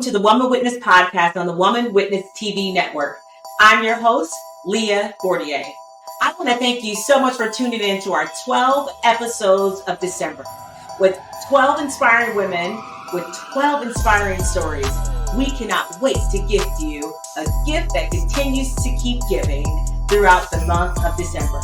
to the Woman Witness podcast on the Woman Witness TV network. I'm your host, Leah Fortier. I want to thank you so much for tuning in to our 12 episodes of December. With 12 inspiring women, with 12 inspiring stories, we cannot wait to gift you a gift that continues to keep giving throughout the month of December.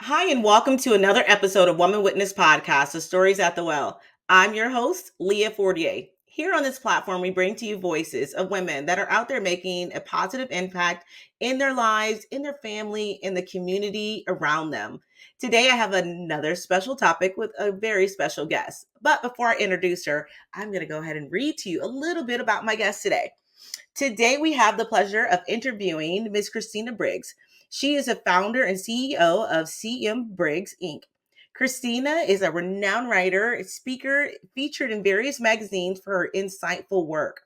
Hi, and welcome to another episode of Woman Witness Podcast, The Stories at the Well. I'm your host, Leah Fortier. Here on this platform, we bring to you voices of women that are out there making a positive impact in their lives, in their family, in the community around them. Today, I have another special topic with a very special guest. But before I introduce her, I'm going to go ahead and read to you a little bit about my guest today. Today, we have the pleasure of interviewing Ms. Christina Briggs. She is a founder and CEO of Briggs Inc. Christina is a renowned writer, speaker, featured in various magazines for her insightful work.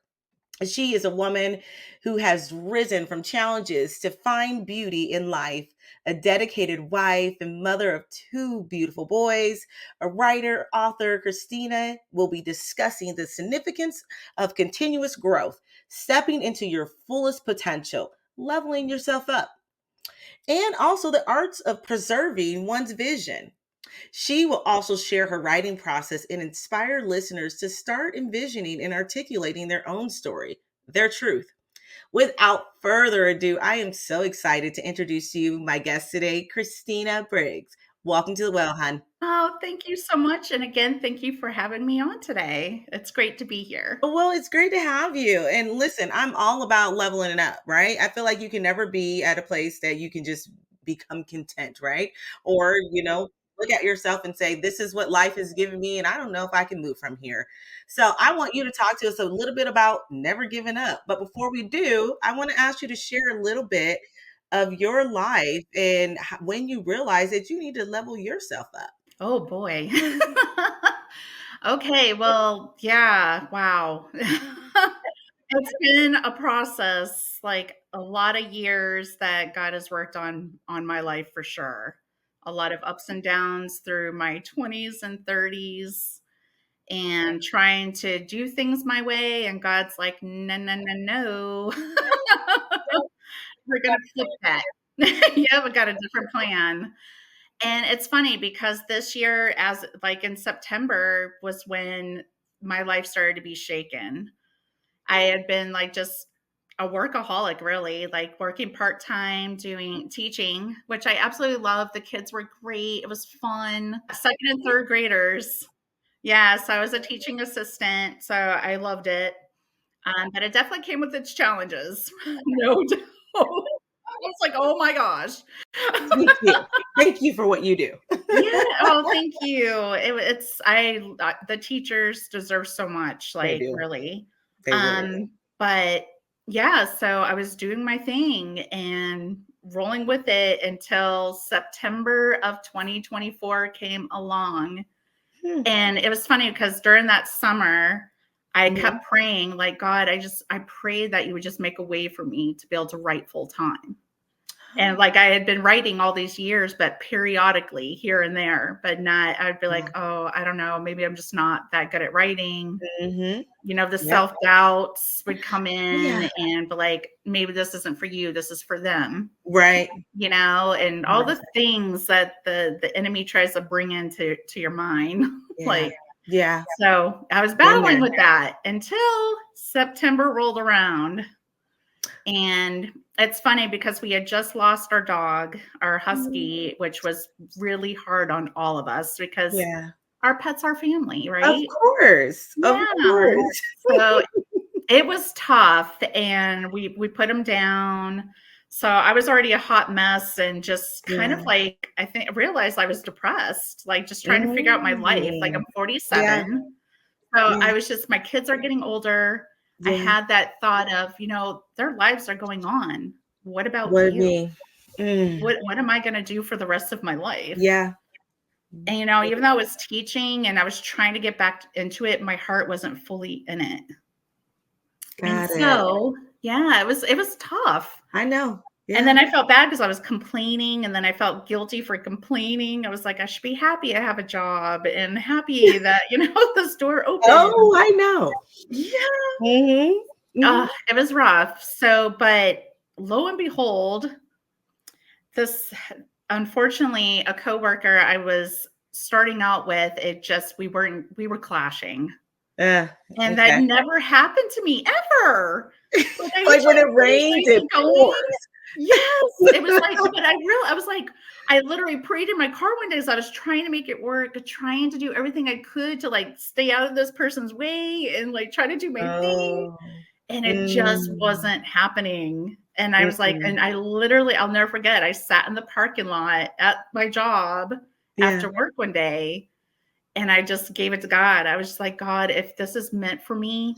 She is a woman who has risen from challenges to find beauty in life, a dedicated wife and mother of two beautiful boys, a writer, author. Christina will be discussing the significance of continuous growth, stepping into your fullest potential, leveling yourself up, and also the arts of preserving one's vision. She will also share her writing process and inspire listeners to start envisioning and articulating their own story, their truth. Without further ado, I am so excited to introduce you my guest today, Christina Briggs. Welcome to the Well, hon. Oh, thank you so much. And again, thank you for having me on today. It's great to be here. Well, it's great to have you. And listen, I'm all about leveling it up, right? I feel like you can never be at a place that you can just become content, right? Or, look at yourself and say, this is what life has given me, and I don't know if I can move from here. So I want you to talk to us a little bit about never giving up. But before we do, I want to ask you to share a little bit of your life and when you realize that you need to level yourself up. Oh, boy. Okay, well, yeah, wow. It's been a process, like a lot of years that God has worked on my life for sure. A lot of ups and downs through my 20s and 30s and trying to do things my way. And God's like, no, no, no, no. We're going to flip that. Yeah, we got a different plan. And it's funny because this year, as like in September, was when my life started to be shaken. I had been like just a workaholic, really, like working part-time, doing teaching, which I absolutely loved. The kids were great. It was fun. Second and third graders. Yes, I was a teaching assistant, so I loved it. But it definitely came with its challenges. No doubt. I was like, oh my gosh. Thank you. Thank you for what you do. Yeah. Oh, thank you. The teachers deserve so much, like really. They really. But yeah, so I was doing my thing and rolling with it until September of 2024 came along. And it was funny because during that summer, I kept praying, like, God, I prayed that you would just make a way for me to be able to write full time. And like I had been writing all these years, but periodically here and there, but not, I'd be like, oh, I don't know, maybe I'm just not that good at writing. The self-doubts would come in and be like, maybe this isn't for you, this is for them. Right. And all the things that the enemy tries to bring into your mind. So I was battling with that until September rolled around. And it's funny because we had just lost our dog, our husky, which was really hard on all of us because our pet's our family, right? Of course. Yeah. Of course. So it was tough and we put him down. So I was already a hot mess and just kind of like, I realized I was depressed, like just trying to figure out my life. Like I'm 47. So I was just, my kids are getting older. I Yeah. had that thought of, their lives are going on. What about What you? me? What am I going to do for the rest of my life? Yeah. And, even though I was teaching and I was trying to get back into it, my heart wasn't fully in it. Got it. So, yeah, it was tough. I know. Yeah. And then I felt bad because I was complaining, and then I felt guilty for complaining. I was like, I should be happy I have a job and happy that, this door opened. Oh, I know. Yeah. Mm-hmm. It was rough. So, but lo and behold, this, unfortunately, a coworker I was starting out with, we were clashing. And that never happened to me ever. Like when it rains, it pours. Yes. It was like, but I was like, I literally prayed in my car one day as I was trying to make it work, trying to do everything I could to like stay out of this person's way and like try to do my thing. And it just wasn't happening. And I was like, and I'll never forget, I sat in the parking lot at my job after work one day, and I just gave it to God. I was just like, God, if this is meant for me,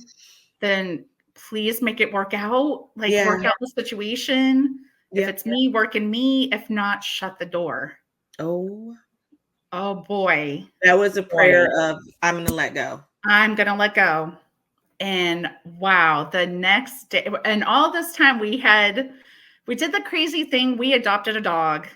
then please make it work out. Like, work out the situation. If it's me, work in me. If not, shut the door. Oh boy. That was a prayer of, I'm going to let go. I'm going to let go. And wow, the next day, and all this time we did the crazy thing. We adopted a dog.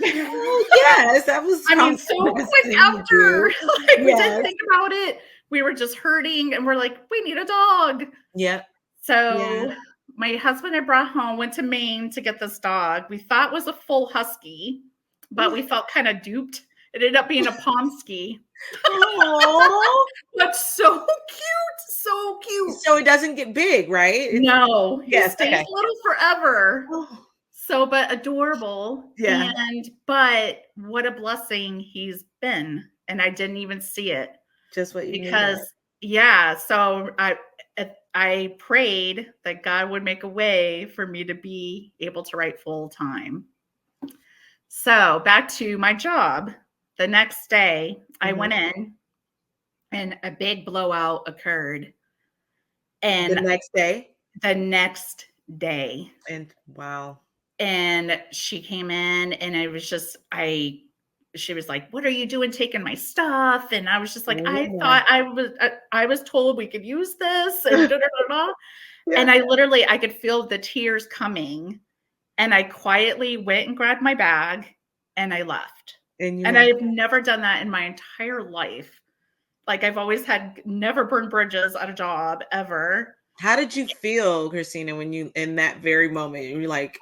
Oh, yes, that was. I mean, so quick after, we didn't think about it. We were just hurting, and we're like, we need a dog. Yep. So my husband had brought home, went to Maine to get this dog. We thought it was a full husky, but we felt kind of duped. It ended up being a Pomsky. Oh, that's so cute. So cute. So it doesn't get big, right? No. He stays little forever. Oh. So, but adorable. Yeah. But what a blessing he's been. And I didn't even see it. Just what you needed. So I prayed that God would make a way for me to be able to write full time. So back to my job. The next day, I went in, and a big blowout occurred. And the next day. And wow. And she came in, and it was just, she was like, what are you doing taking my stuff? And I was just like, I thought I was told we could use this. And and I could feel the tears coming. And I quietly went and grabbed my bag, and I left. And I've never done that in my entire life. Like, I've always never burned bridges at a job ever. How did you feel, Christina, when you, in that very moment, you were like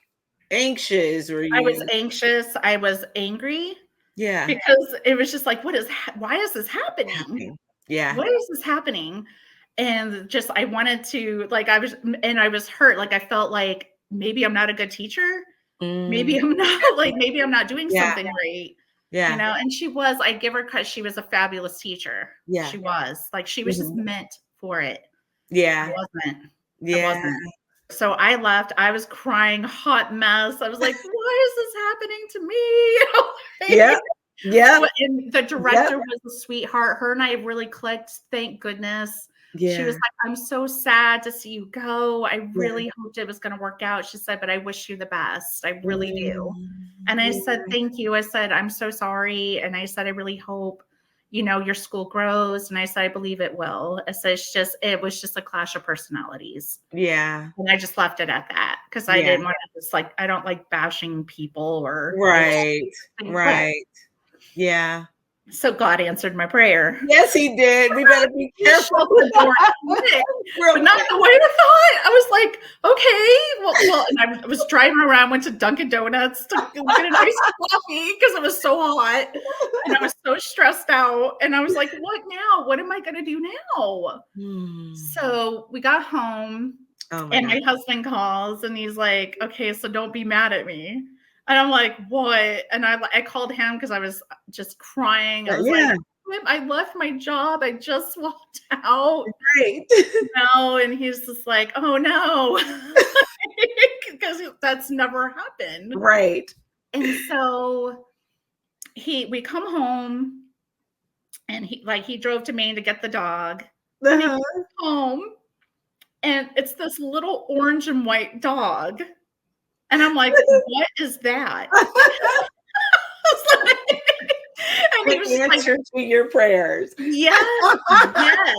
anxious? I was anxious. I was angry. Yeah. Because it was just like, why is this happening? Yeah. Why is this happening? And just, I wanted to, like, I was hurt. Like, I felt like maybe I'm not a good teacher. Maybe I'm not, like, maybe I'm not doing something right. Yeah. And she was, I give her credit. She was a fabulous teacher. Yeah. She was. Like, she was just meant for it. Yeah. It wasn't. Yeah. It wasn't. So I left. I was crying, hot mess. I was like, why is this happening to me? Yeah. Yeah. And the director was a sweetheart. Her and I really clicked. Thank goodness. Yeah. She was like, I'm so sad to see you go. I really hoped it was going to work out. She said, but I wish you the best. I really do. And I said, thank you. I said, I'm so sorry. And I said, I really hope, your school grows. And I said, I believe it will. I said, it was just a clash of personalities. Yeah. And I just left it at that. Cause I didn't want to just, like, I don't like bashing people or. Right. Yeah. So God answered my prayer. Yes, he did. We better be careful. But not the way I thought. I was like, okay. Well, and I was driving around, went to Dunkin' Donuts to get a nice coffee because it was so hot. And I was so stressed out. And I was like, what now? What am I going to do now? So we got home, and my husband calls, and he's like, okay, so don't be mad at me. And I'm like, what? And I called him because I was just crying. I was like, I left my job. I just walked out. Right. And he's just like, oh no. Because that's never happened. Right. And so we come home, and he drove to Maine to get the dog. And he Uh-huh. comes home, and it's this little orange and white dog. And I'm like, "What is that?" I was like and he was The just like, answer to your prayers. "Yes, yes."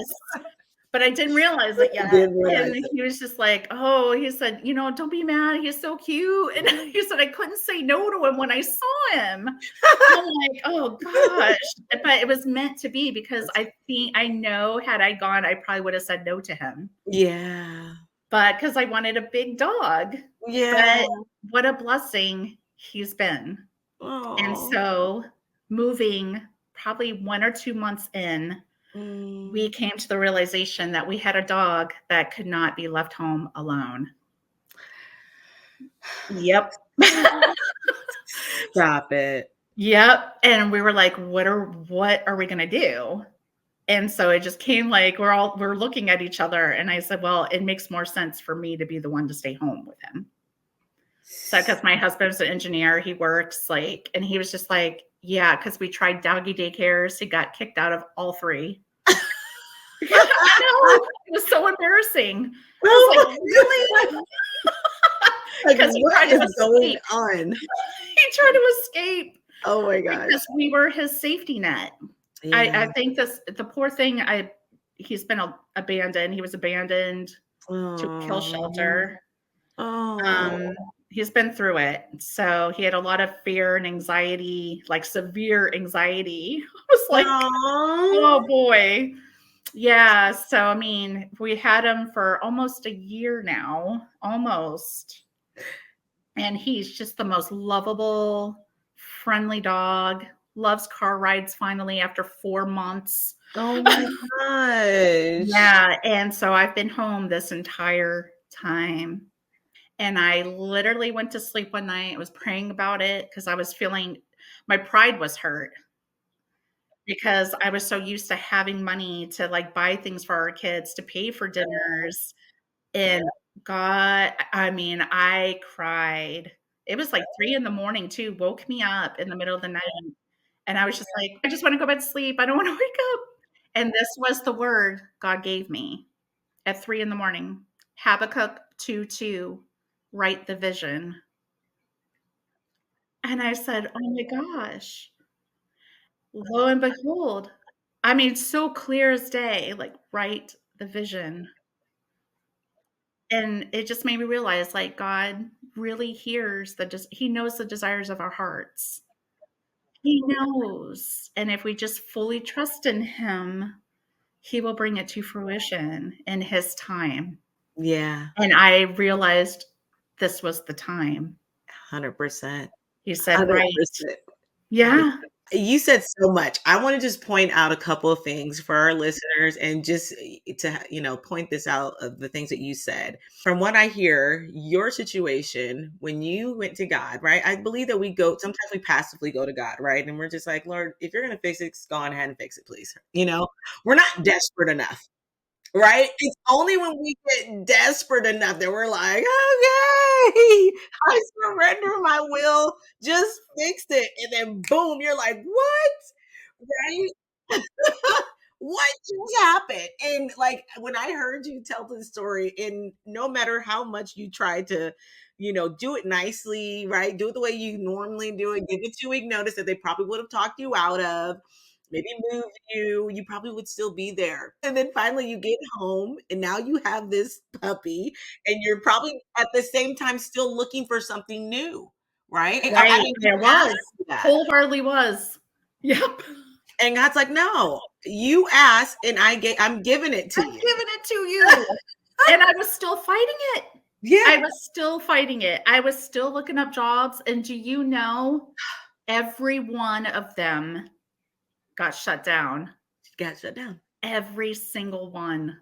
But I didn't realize it yet. Didn't realize And it. he was just like, "Oh," he said, "don't be mad. He's so cute." And he said, "I couldn't say no to him when I saw him." And I'm like, "Oh gosh." But it was meant to be because I know had I gone, I probably would have said no to him. Yeah. But because I wanted a big dog. Yeah. But what a blessing he's been. And Oh. so moving probably 1 or 2 months in, we Mm. came to the realization that we had a dog that could not be left home alone. Yep. Stop it. Yep, and we were like, "What are we gonna do?" And so it just came like we're looking at each other, and I said, "Well, it makes more sense for me to be the one to stay home with him." So, because my husband's an engineer, he works, like and he was just like, "Yeah," because we tried doggy daycares, he got kicked out of all 3. I know, it was so embarrassing. I was like, Oh my "Really?" Like, Because he what tried to is going escape. on? He tried to escape Oh my gosh. because we were his safety net. I Yeah. think the poor thing, he's been abandoned. He was abandoned to a kill Oh. shelter. Oh. Um, he's been through it. So he had a lot of fear and anxiety, like severe anxiety. I was like, Aw. oh boy. Yeah. So, I mean, we had him for almost a year now, almost. And he's just the most lovable, friendly dog. Loves car rides finally after 4 months. Oh my gosh. Yeah, and so I've been home this entire time. And I literally went to sleep one night, I was praying about it because I was feeling my pride was hurt because I was so used to having money to, like, buy things for our kids, to pay for dinners, and God I mean, I cried. It was like 3 in the morning too, woke me up in the middle of the night, and I was just like, "I just wanna go back to sleep, I don't wanna wake up." And this was the word God gave me at 3 in the morning. Habakkuk 2:2, write the vision. And I said, "Oh my gosh." Lo and behold, I mean, so clear as day, like, write the vision. And it just made me realize, like, God really hears he knows the desires of our hearts. He knows, and if we just fully trust in him, he will bring it to fruition in his time. Yeah. And I realized this was the time. 100%. He said, "Right." 100%. Yeah. You said so much. I wanna just point out a couple of things for our listeners and just to, point this out of the things that you said. From what I hear, your situation when you went to God, right? I believe that sometimes we passively go to God, right? And we're just like, "Lord, if you're gonna fix it, go on ahead and fix it, please." We're not desperate enough. Right? It's only when we get desperate enough that we're like, "Okay, I surrender my will, just fix it." And then boom, you're like, "What?" Right? What just happened? And, like, when I heard you tell the story, and no matter how much you try to, do it nicely, right? Do it the way you normally do it, give a 2-week notice that they probably would have talked you out of, maybe move you probably would still be there. And then finally you get home and now you have this puppy and you're probably at the same time still looking for something new, right? I Right, mean, you there asked was. for that. Wholeheartedly was. Yep. And God's like, "No, you asked and I'm giving it to I'm you." giving it to you. And I was still fighting it. Yeah, I was still fighting it. I was still looking up jobs, and do you know, every one of them got shut down. got shut down. Every single one.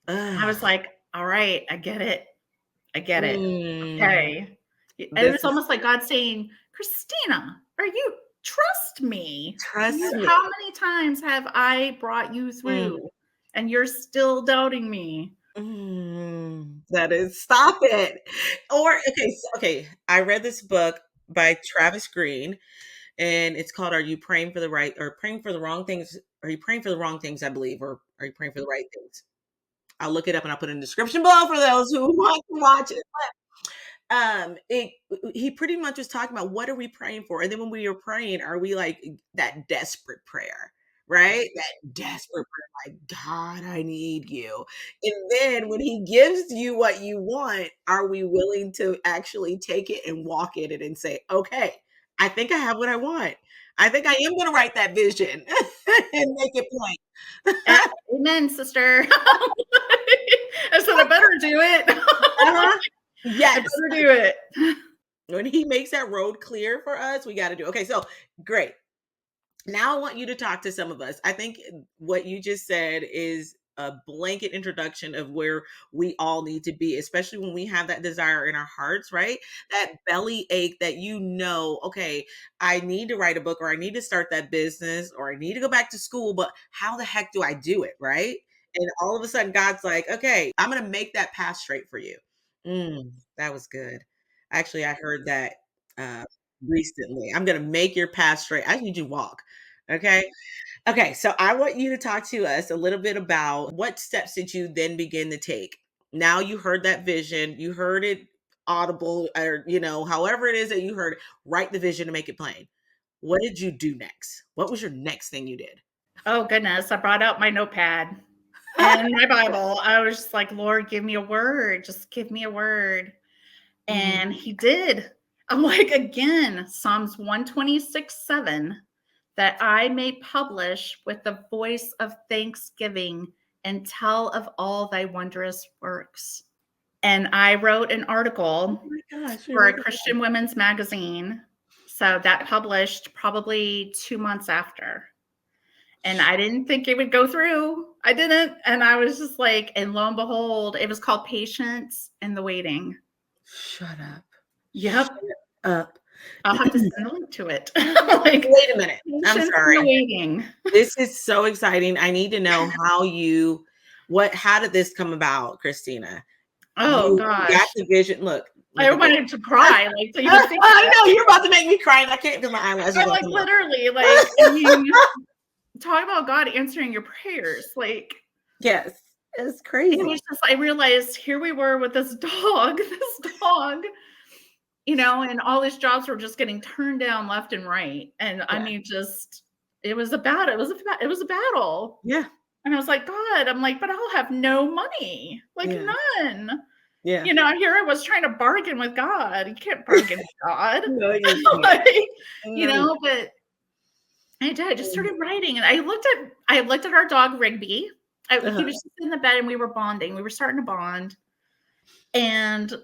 I was Ugh. like, "All right, I get it. I get it. Mm, Okay." And this it's is almost like God saying, "Christina, are you trust me. trust me. How many times have I brought you Mm, through and you're still doubting me?" that is stop it. Or okay, I read this book by Travis Green and it's called "Are You Praying for the Right or Praying for the Wrong Things? Are you praying for the wrong things?" I believe, or Are you praying for the right things? I'll look it up and I'll put it in the description below for those who want to watch it. It he pretty much was talking about what are we praying for, and then when we are praying, are we like that desperate prayer, right? That desperate prayer, like God, I need you. And then when He gives you what you want, are we willing to actually take it and walk in it and say, okay, I think I have what I want. I think I am going to write that vision and make it plain. Amen, sister. I said I better do it. Uh-huh. I Yes. better do it. When He makes that road clear for us, we got to do. Okay, so great. Now I want you to talk to some of us. I think what you just said is a blanket introduction of where we all need to be, especially when we have that desire in our hearts, right? That belly ache that okay, I need to write a book or I need to start that business or I need to go back to school, but how the heck do I do it, right? And all of a sudden God's like, okay, I'm going to make that path straight for you. That was good. Actually, I heard that uh, recently. I'm going to make your path straight. I need you to walk. Okay. Okay. So I want you to talk to us a little bit about what steps did you then begin to take? Now you heard that vision, you heard it audible, or, however it is that you heard it, write the vision to make it plain. What did you do next? What was your next thing you did? Oh, goodness. I brought out my notepad and my Bible. I was just like, Lord, give me a word. Just give me a word. And He did. I'm like, again, Psalms 126:7, that I may publish with the voice of thanksgiving and tell of all thy wondrous works. And I wrote an article Oh my gosh. for a Christian women's magazine. So that published probably 2 months after. And I didn't think it would go through. I didn't. And I was just like, and lo and behold, it was called Patience in the Waiting. Shut up. Yep. Shut up. I'll have to send a link to it. Like, wait a minute. I'm Patience in the sorry. Waiting. This is so exciting. I need to know how did this come about, Christina? Oh, You gosh. got the vision. Look I at this. wanted to cry. Like, so you I would think know you're about to make me cry, and I can't because my eyelashes I'm are like, coming up. literally, like, I mean, talk about God answering your prayers. Like, Yes, it's crazy. it was just, I realized here we were with this dog, and all these jobs were just getting turned down left and right. And I mean, it was a battle. It was a battle. Yeah. And I was like, God, I'm like, but I'll have no money, like none. Yeah. Here I was trying to bargain with God. You can't bargain with God. No, you can't. Like, but I did. I just started writing, and I looked at our dog Rigby. He was just in the bed, and we were bonding. We were starting to bond, and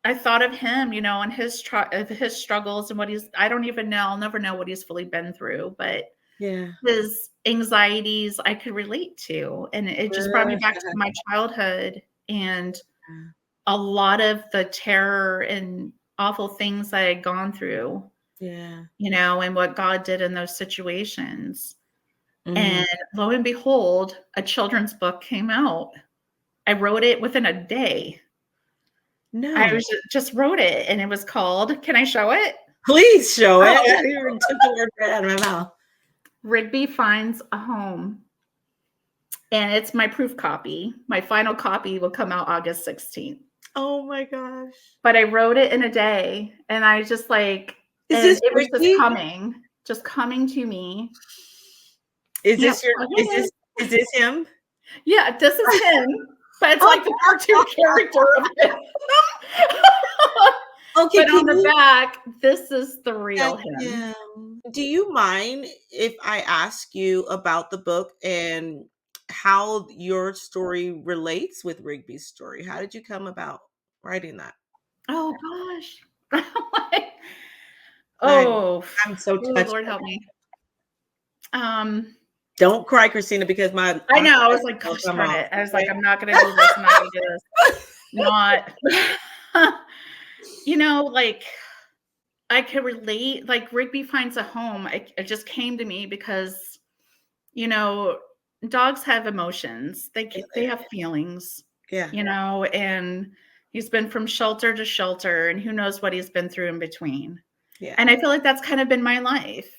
I thought of him, and his struggles and what I don't even know. I'll never know what he's fully been through, but his anxieties I could relate to, and it just brought me back to my childhood and a lot of the terror and awful things I had gone through. And what God did in those situations. And lo and behold, a children's book came out. I wrote it within a day. No. I just wrote it, and it was called, can I show it? Please show it. I didn't even took the word right out of my mouth. Rigby Finds a Home. And it's my proof copy. My final copy will come out August 16th. Oh my gosh. But I wrote it in a day, and I just like, it was just coming to me. Is this him? Yeah, this is him. But it's like the cartoon character of him. Okay, but on the back, this is the real him. Do you mind if I ask you about the book and how your story relates with Rigby's story? How did you come about writing that? Oh gosh. I'm so touched. Lord help me. Don't cry, Christina, because I know. I was like, gosh, darn it. I was like, I'm not gonna do this. I'm not gonna do this. Not like I could relate, like Rigby Finds a Home. It just came to me because, dogs have emotions. They have feelings. Yeah. And he's been from shelter to shelter, and who knows what he's been through in between. Yeah. And I feel like that's kind of been my life,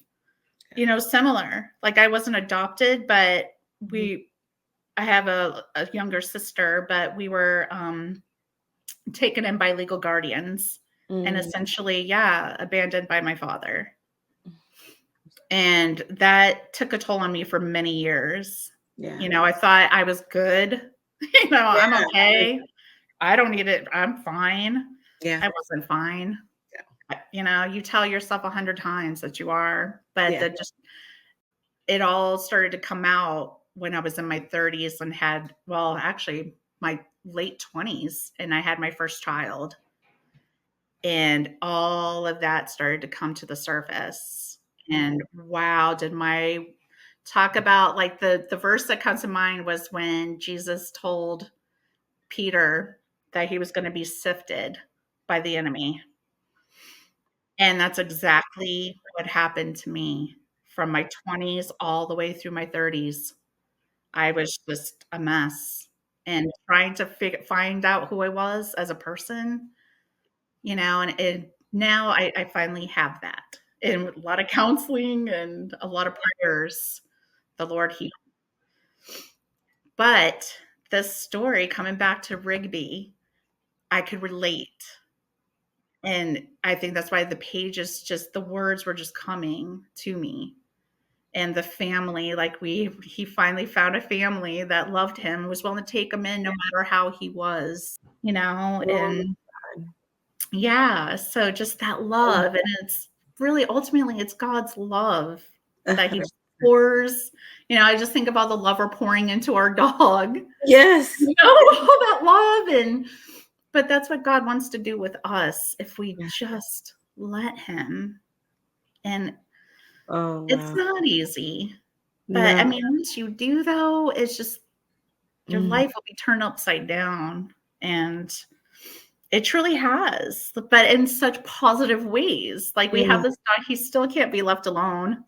similar. Like I wasn't adopted, but I have a younger sister, but we were taken in by legal guardians and essentially, abandoned by my father. And that took a toll on me for many years. Yeah. You know, I thought I was good. You know, I'm okay. I don't need it. I'm fine. Yeah. I wasn't fine. You know, you tell yourself 100 times that you are, but it all started to come out when I was in my 30s and had, well, actually my late 20s, and I had my first child. And all of that started to come to the surface. And wow, did my talk about, like, the verse that comes to mind was when Jesus told Peter that he was going to be sifted by the enemy. And that's exactly what happened to me from my 20s all the way through my 30s. I was just a mess and trying to find out who I was as a person, you know, and now I finally have that. And with a lot of counseling and a lot of prayers, the Lord healed. But this story, coming back to Rigby, I could relate. And I think that's why the pages, just the words were just coming to me. And the family, like he finally found a family that loved him, was willing to take him in no matter how he was, you know, and so just that love. And it's really, ultimately, it's God's love that he pours. You know, I just think of all the love we're pouring into our dog. Yes. You know, all that love. But that's what God wants to do with us if we just let him. And it's not easy. But I mean, once you do, though, it's just your life will be turned upside down. And it truly has, but in such positive ways. Like, we have this dog, he still can't be left alone.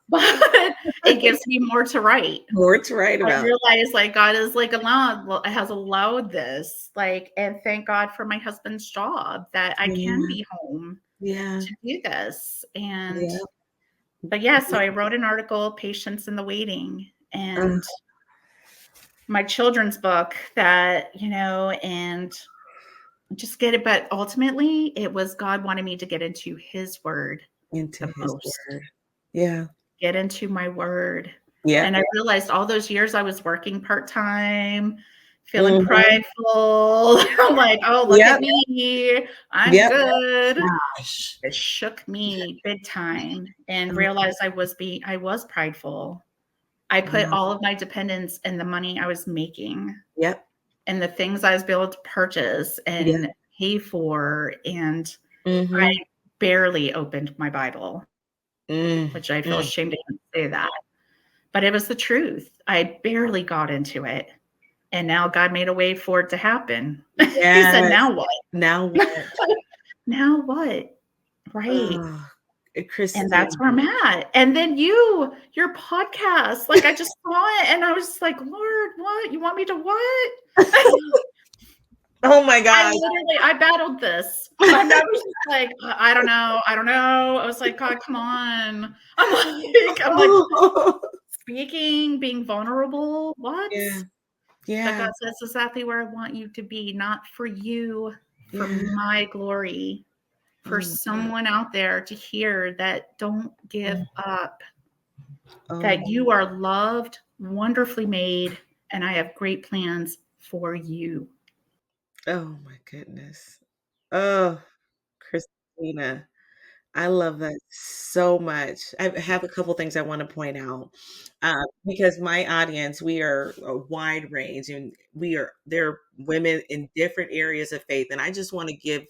But it gives me more to write. More to write about. I realize, like, God is like has allowed this, like, and thank God for my husband's job that I can be home to do this. And but so I wrote an article, Patience in the Waiting, and my children's book that, you know, and just get it. But ultimately, it was God wanted me to get into his word. Into his word. Yeah. Get into my word. Yeah. And I realized all those years I was working part-time, feeling prideful. I'm like, oh, look at me. I'm good. Gosh. It shook me big time, and realized I was prideful. I put all of my dependence in the money I was making. Yep. And the things I was able to purchase and pay for. And I barely opened my Bible, which I feel ashamed to even say that. But it was the truth. I barely got into it. And now God made a way for it to happen. He said, now what? Now what? Now what? Right. Christina. And that's where I'm at. And then your podcast, like, I just saw it and I was like, Lord, what? You want me to what? Oh my God. I battled this. I was just like, I don't know. I was like, God, come on. I'm like speaking, being vulnerable. What? Yeah. But God says exactly where I want you to be, not for you, for my glory, for someone out there to hear that don't give up, that you are loved, wonderfully made, and I have great plans for you. Oh my goodness. Oh, Christina, I love that so much. I have a couple things I want to point out because my audience, we are a wide range, and they're women in different areas of faith, and I just want to give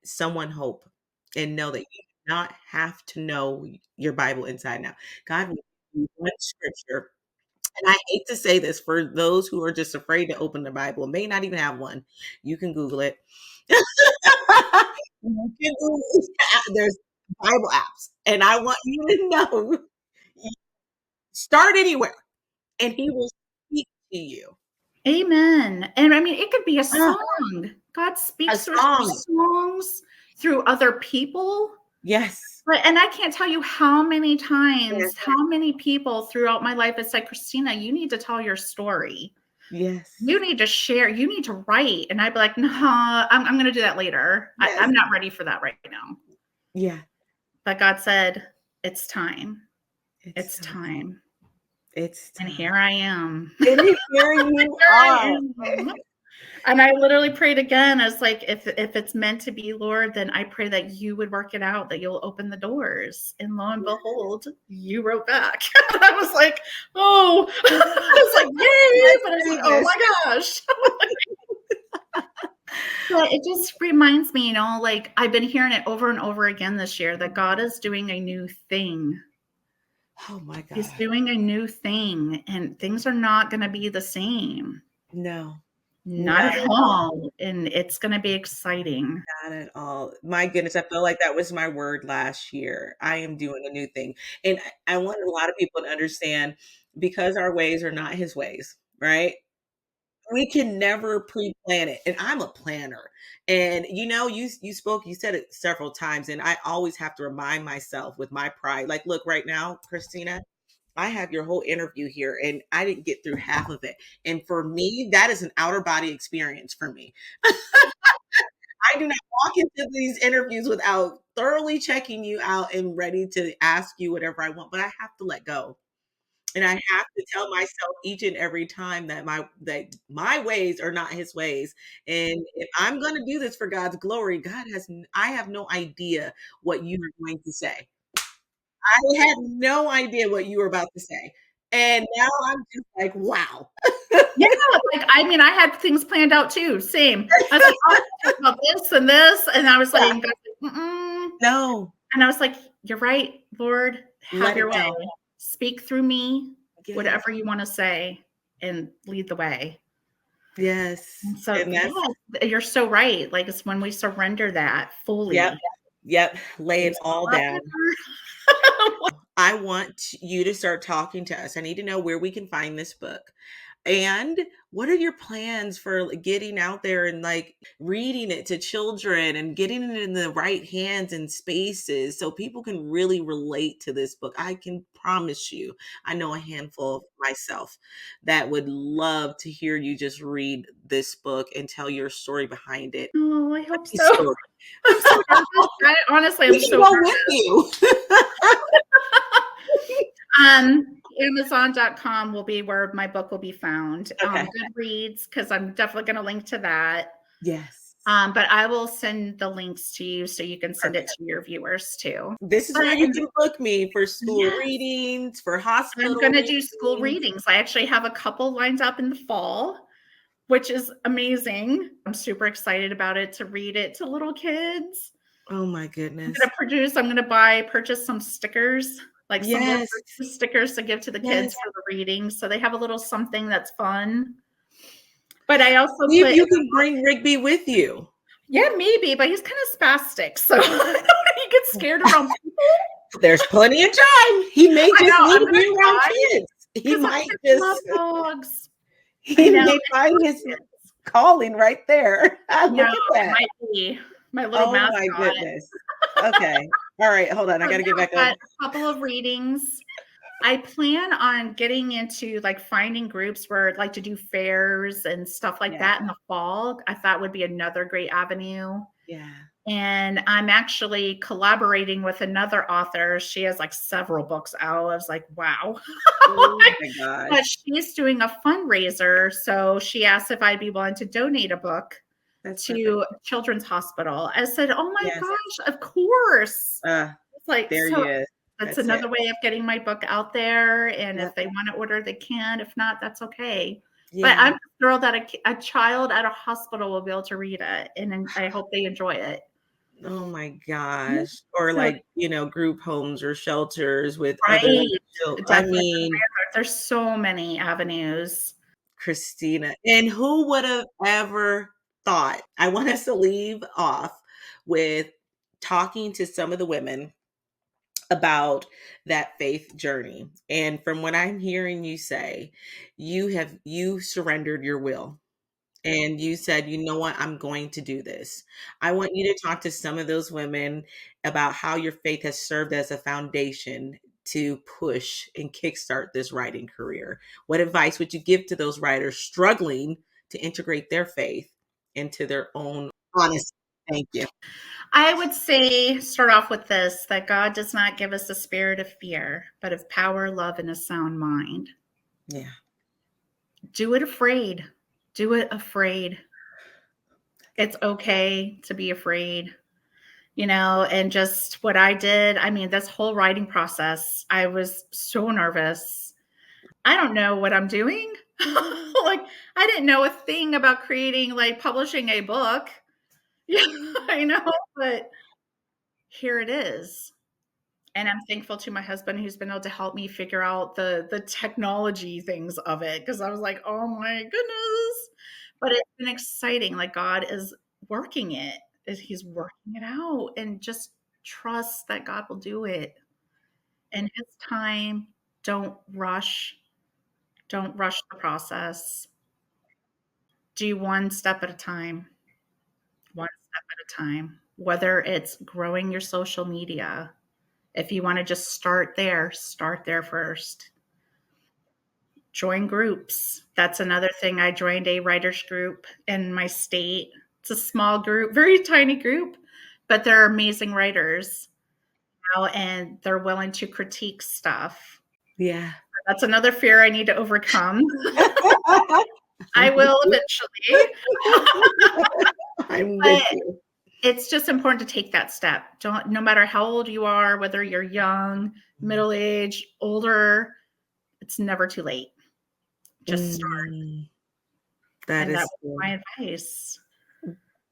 someone hope and know that you do not have to know your Bible inside and out. God will give you one scripture. And I hate to say this for those who are just afraid to open the Bible, may not even have one. You can Google it. There's Bible apps. And I want you to know, start anywhere and he will speak to you. Amen. And I mean, it could be a song. God speaks through songs, through other people. Yes. And I can't tell you how many Yes. times, how many people throughout my life have said, Christina, you need to tell your story. You Yes. need to share. You need to write. And I'd be like, no, I'm going to do that later. Yes. I'm not ready for that right now. Yeah. But God said, it's time. It's It's time. time. It's And time. here I am. And here you are. And I literally prayed again. I was like, if it's meant to be, Lord, then I pray that you would work it out, that you'll open the doors. And lo and behold, you wrote back. I was like, oh, I was like, yay. But I was like, oh my gosh. But it just reminds me, like I've been hearing it over and over again this year that God is doing a new thing. Oh my God. He's doing a new thing, and things are not going to be the same. No. Not at all. And it's going to be exciting. Not at all. My goodness, I feel like that was my word last year. I am doing a new thing. And I want a lot of people to understand, because our ways are not his ways, right? We can never pre-plan it. And I'm a planner. And you said it several times, and I always have to remind myself with my pride. Like, look, right now, Christina, I have your whole interview here and I didn't get through half of it. And for me, that is an outer body experience for me. I do not walk into these interviews without thoroughly checking you out and ready to ask you whatever I want, but I have to let go. And I have to tell myself each and every time that my ways are not his ways. And if I'm going to do this for God's glory, I have no idea what you are going to say. I had no idea what you were about to say. And now I'm just like, wow. Yeah, like, I mean, I had things planned out too, same. I was like, "Oh, talk about this and this," and I was like, Yeah. God's like, "Mm-mm." No, And I was like, "You're right, Lord, have let it your way. go. Speak through me, Yes. whatever you wanna say, and lead the way." Yes. And so, And that's yeah, you're so right, like, it's when we surrender that yep. fully. Yep. Lay it It's a all lot down. better. I want you to start talking to us. I need to know where we can find this book. And what are your plans for getting out there and like reading it to children and getting it in the right hands and spaces so people can really relate to this book? I can promise you, I know a handful of myself that would love to hear you just read this book and tell your story behind it. Oh, I hope Happy so. story. I'm so nervous. Honestly, I'm We can so go with nervous. you. Amazon.com will be where my book will be found. Okay. Goodreads, because I'm definitely going to link to that. Yes. But I will send the links to you so you can send it Perfect. to your viewers too. This is where you can book me for school Yes, readings, for I'm hospital going to do school readings. readings. I actually have a couple lined up in the fall, which is amazing. I'm super excited about it, to read it to little kids. Oh my goodness. I'm going to purchase some stickers, like some more Yes. stickers to give to the Yes. kids for the reading. So they have a little something that's fun. But I also See if put, you can bring Rigby with you. yeah, maybe, but he's kind of spastic. So he gets scared around people. There's plenty of time. He may I just know, need I'm to going be to around try kids. He because might I love just, dogs. I he know. may find his calling right there. No, Look at it that. might be my little Oh my mascot. goodness. Okay. All right. Hold on. I got to get back But up. a couple of readings. I plan on getting into like finding groups where I'd like to do fairs and stuff like Yeah. that in the fall. I thought would be another great avenue. Yeah. And I'm actually collaborating with another author. She has like several books out. I was like, wow. Oh my But gosh. she's doing a fundraiser. So she asked if I'd be willing to donate a book That's to perfect. Children's Hospital. I said, oh my Yes. gosh, of course. It's like, There so he is. that's That's it. another way of getting my book out there. And Yep. if they want to order, they can. If not, that's okay. Yeah. But I'm thrilled that a child at a hospital will be able to read it. And I hope they enjoy it. Oh my gosh. Or So, like, group homes or shelters with other right. children. I Definitely. mean, There's so many avenues. Christina. And who would have ever thought? I want us to leave off with talking to some of the women about that faith journey. And from what I'm hearing you say, you surrendered your will. and you said, you know what, I'm going to do this. I want you to talk to some of those women about how your faith has served as a foundation to push and kickstart this writing career. What advice would you give to those writers struggling to integrate their faith into their own honest? Thank you. I would say, start off with this, that God does not give us a spirit of fear, but of power, love, and a sound mind. Yeah. Do it afraid. Do it afraid. It's okay to be afraid, and just what I did. I mean, this whole writing process, I was so nervous. I don't know what I'm doing. Like, I didn't know a thing about creating, like, publishing a book. Yeah, I know, but here it is. And I'm thankful to my husband who's been able to help me figure out the technology things of it, because I was like, "Oh my goodness." But it's been exciting, like, God is working it. He's working it out, and just trust that God will do it in his time. Don't rush. Don't rush the process. Do one step at a time. One step at a time. Whether it's growing your social media, if you wanna just start there first. Join groups. That's another thing. I joined a writers group in my state. It's a small group, very tiny group, but they're amazing writers now, and they're willing to critique stuff. Yeah. That's another fear I need to overcome. I will eventually. I'm with But you. it's just important to take that step. No matter how old you are, whether you're young, middle-aged, older, it's never too late. Just start. Mm, that And that is was good. my advice.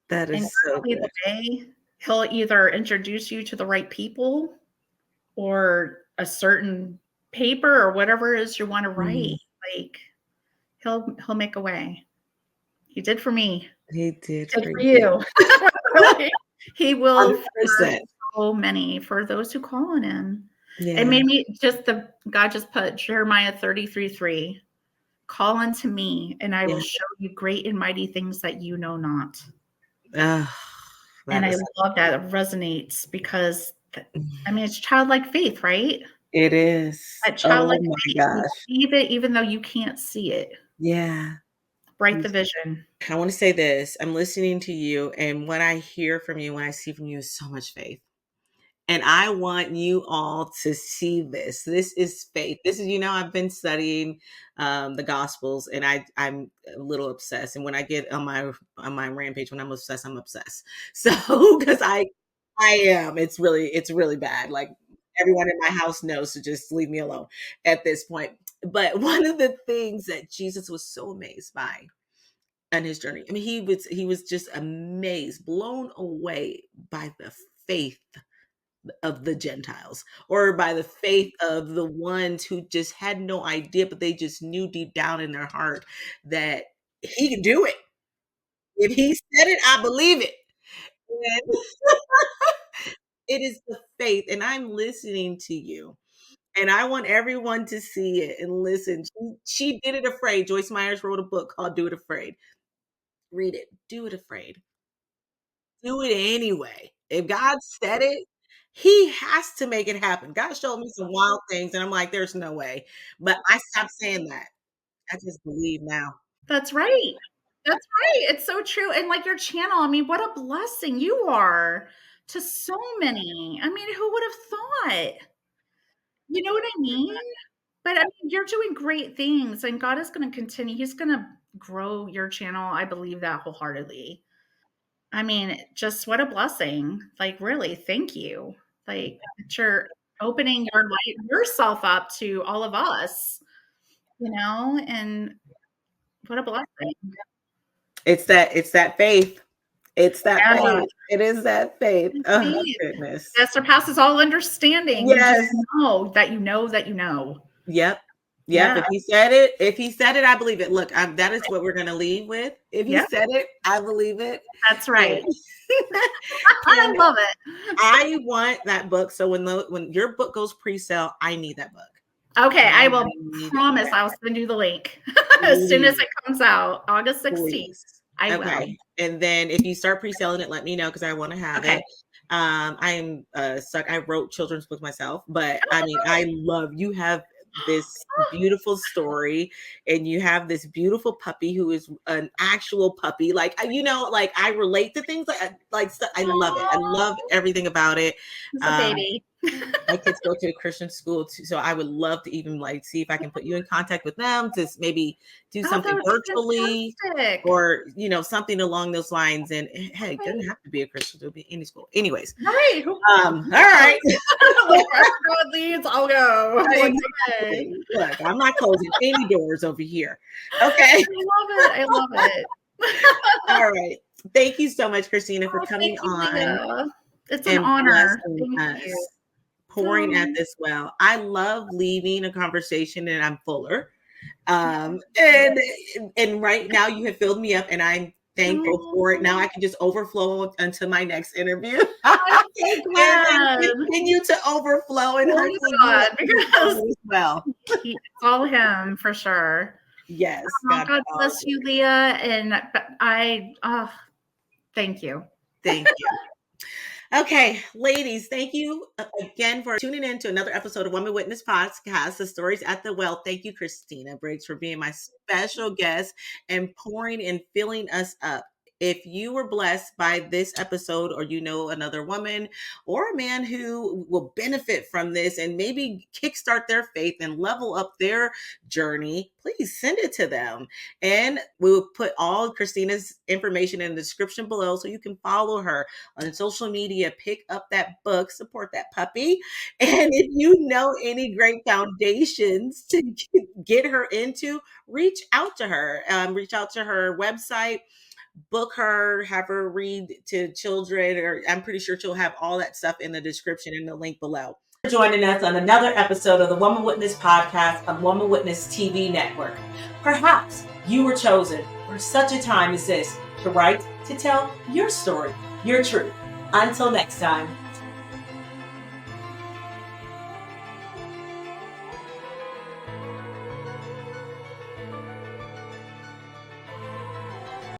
That And is God so will lead good. the way. He'll either introduce you to the right people or a certain paper or whatever it is you want to write. Mm, Like, he'll make a way. He did for me. he did He did for for you. you. Really. He will for 100%. so many, for those who call on him. It Yeah. made me God just put Jeremiah 33:3. Call unto me, and I will Yeah. show you great and mighty things that you know not. Oh, And that I is love that. It resonates because, I mm, mean, it's childlike faith, right? it is. That Oh childlike my faith. You gosh. believe it even though you can't see it. Yeah. Write the vision. I want to say this. I'm listening to you, and what I hear from you, what I see from you is so much faith. And I want you all to see this. This is faith. This is, I've been studying the Gospels, and I'm a little obsessed. And when I get on my rampage, when I'm obsessed, I'm obsessed. So because I am, it's really bad. Like everyone in my house knows to just leave me alone at this point. But one of the things that Jesus was so amazed by on his journey, I mean, he was just amazed, blown away by the faith of the Gentiles, or by the faith of the ones who just had no idea, but they just knew deep down in their heart that he could do it. If he said it, I believe it. And it is the faith. And I'm listening to you. And I want everyone to see it and listen. She did it afraid. Joyce Myers wrote a book called Do It Afraid. Read it. Do it afraid. Do it anyway. If God said it, he has to make it happen. God showed me some wild things, and I'm like, there's no way. But I stopped saying that. I just believe now. That's right. That's right. It's so true. And like your channel, I mean, what a blessing you are to so many. I mean, who would have thought? You know what I mean? But I mean, you're doing great things, and God is going to continue. He's going to grow your channel. I believe that wholeheartedly. I mean, just what a blessing. Like, really, thank you. Like, that you're opening yourself up to all of us, and what a blessing. It's that faith. It's that Yeah. faith. It is that faith. Oh Faith goodness. that surpasses all understanding. You just Yes. know that you know that you know. Yep. Yep. Yeah. If he said it, I believe it. Look, that is what we're gonna leave with. If he Yeah. said it, I believe it. That's And, right. I and love it. I want that book. So when your book goes pre-sale, I need that book. Okay, I will I need promise that. I'll send you the link as soon as Please, it comes out, August 16th. please. I Okay. will. And then if you start pre-selling it, let me know because I want to have Okay. it. I'm stuck. I wrote children's books myself, but I mean, I love you have this beautiful story and you have this beautiful puppy who is an actual puppy. Like, like I relate to things I love it. I love everything about it. It's a baby. My kids go to a Christian school too, so I would love to even like see if I can put you in contact with them to maybe do Oh, that something would be virtually fantastic. or something along those lines. And hey, it doesn't have to be a Christian; it'll be any school. Anyways, Right. all right. Like, wherever God leads, I'll go. Like, okay. Look, I'm not closing any doors over here. Okay. I love it. I love it. All right. Thank you so much, Christina, for Oh, coming thank you, on Leah. It's an and honor. blessing Thank you. us, pouring at Oh. this well. I love leaving a conversation and I'm fuller. And right now you have filled me up and I'm thankful for it. Now I can just overflow until my next interview. I'm so And glad. then continue to overflow and Praise hopefully God, you because as well. it's all him for sure. Yes. God bless you, Leah. And thank you. Thank you. Okay, ladies, thank you again for tuning in to another episode of Woman Witness Podcast, The Stories at the Well. Thank you, Christina Briggs, for being my special guest and pouring and filling us up. If you were blessed by this episode, or another woman or a man who will benefit from this and maybe kickstart their faith and level up their journey, please send it to them. And we will put all Christina's information in the description below so you can follow her on social media, pick up that book, support that puppy. And if you know any great foundations to get her into, reach out to her. Reach out to her website, book her, have her read to children, or I'm pretty sure she'll have all that stuff in the description and the link below. For joining us on another episode of the Woman Witness Podcast of Woman Witness TV Network. Perhaps you were chosen for such a time as this to write, to tell your story, your truth. Until next time.